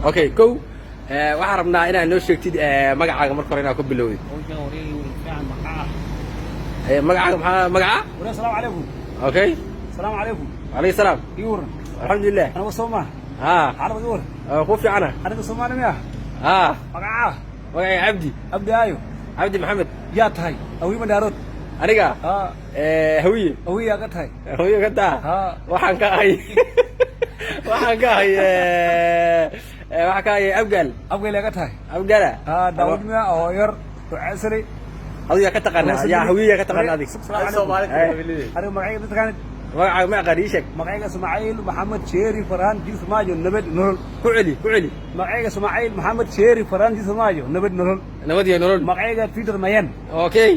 اوكي كو waxaan rabnaa inaad noo sheegtid magacaaga marka hore inaad ku bilowdid magacaaga maxaa magaca السلام عليكم اوكي السلام عليكم عليك السلام يورن الحمد لله انا وصوما ها عرب يورن خوفي عنها انا وصوما مياه ها مقعاه magacay cabdi ابدي ايو cabdi maxamed يا تهي اوي مدارود aniga ها hawiye اوي يا قتهي hawiye ka taa ها waxaan ka ahay waxaan ka ahay waxaan ka ahay abgal ابغي يا قتهي abgala ها داود مياه او ير وعسري adiga ka taqaanaa yaa hawiye ka taqaanaa adiga انا مقعي تكانت magacaaga ma aqaan ii sheeg مقعي اسماعيل محمد شيري فران جيس ماجو نبد نورل ku celi مقعي اسماعيل محمد شيري فران جيس ماجو نبد نورل nabad iyo nolol مقعي بيتر ميان okay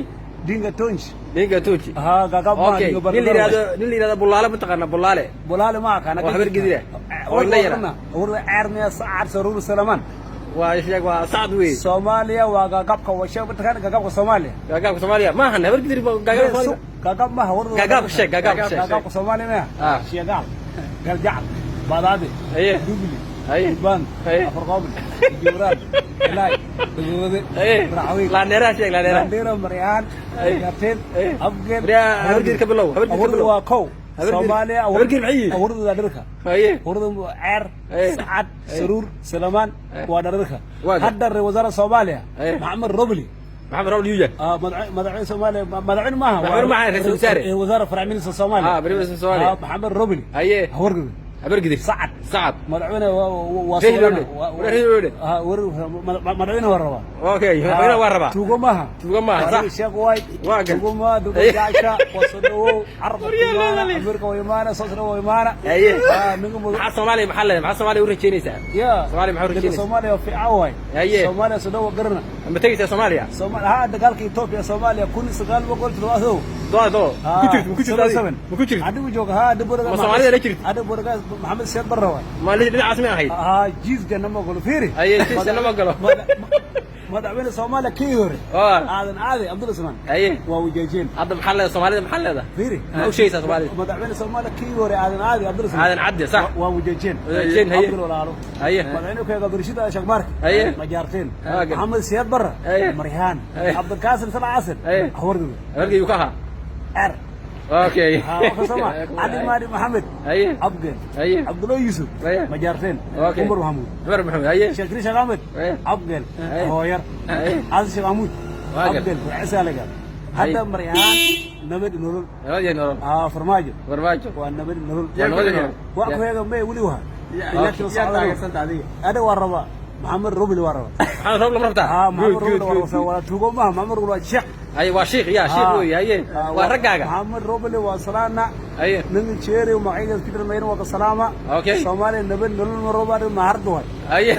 دينغا تونش dinga tuuji ها غاغا ما okay دينغا nin la yiraahdo bulaale ma taqaanaa bulaale بلال ما كان waa habar gidira oo la yiraahdo ور عيرنا سعد سرور سلمان waa sheeg waa saad weey سوماليا وغاغابكا وشيب تكان غاغابكا سوماليا gaagaabka Soomaaliya ma ahan habar gidir gaagaabka Soomaaliya غاغاب ما هو غاغابكا سوماليا ما شيغال قال جعل بادادي ايه دوبلي ايه بان ايه افرقوبل جوران لاي دغودي ايه راوي la neera sheeg la neera ديرو مريان ياتين ابغين habar gidir ka bilow habar gidir ka bilow waa kow Soomaaliya habargir maxay awrada dharka haye awrada ceer saad saruur salaman waa dharka Waaga. hadda wasaaradda Soomaaliya Maxamed Robli maxamed rawl yuja madaxweyne Soomaaliya madaxweyne maaha madaxweyne maaha ra'iisul wasaare wasaaradda faraamiinta Soomaaliya barnaamijka Soomaaliya Maxamed Robli haye awrada habar gidir saad saad madaxweyne waa madaxweyne waa raba okay madaxweyne waa raba tuugo maaha tuugo maaha sax sheekh waay tuugo ma dugaasha wasoo arab Amerika way maana soo way maana haye ninka maxaa Soomaaliya maxaa Soomaaliya u rajeynaysaa يا Soomaaliya maxaa u rajeynaysaa Soomaaliya في عواي haye Soomaaliya soo garna ma tagaysaa Soomaaliya Soomaaliya ha dagaalka Ethiopia Soomaaliya kun sagaal boqol toddobaad doo ku jirto ma ku jirto adigu jooga ha diburaga ma Soomaaliya la jirto adigu buraga Maxamed Sheikh Barrawa ma la dhinacaas ma ahayd ha jiis janna ma galo fiiri haye jiisna ma galo madaxweyne Soomaaliya kii hore aadan aadi Abdul Usman haye waa wajajeen hadda maxaa leedahay Soomaalida maxaa leedahay fiiri ma u sheegaysaa Soomaalida madaxweyne Soomaaliya kii hore aadan aadi Abdul Usman aadan cadde sax waa wajajeen haye Abdul walaalo haye madaxweyne keega barshada Shaqmark haye ma jaarteen Waaga. Maxamed Sheikh Barra haye Mariyaan Abdul Qaasim Sala Asad haye awrdu habargiyu ka ha er okay وخصما علي مالي محمد haye عبد haye عبد الله يوسف haye مجارتين أوكي. عمر محمود عمر محمود haye شكري شغامد haye عبد haye هوير haye عز شغامود واقف. عبد وعسى لقى هذا مريان نبد نور nabad iyo nolol فرماجو barbaajo ونبد نور nabad iyo nolol واكو هيك ما يوليوها لكن يا صعب هذا وربا محمد روبل وربا maxamed rawl ma rabtaa محمد روبل وربا ولا توقو ما محمد روبل شيخ haye waa sheekh yaa sheekh weey haye waa raggaaga محمد روبل وصلانا haye من شيري ومعيق كده مين وقسلامة اوكي Soomaaliya nabad nolol ma roobaa ma hardo way haye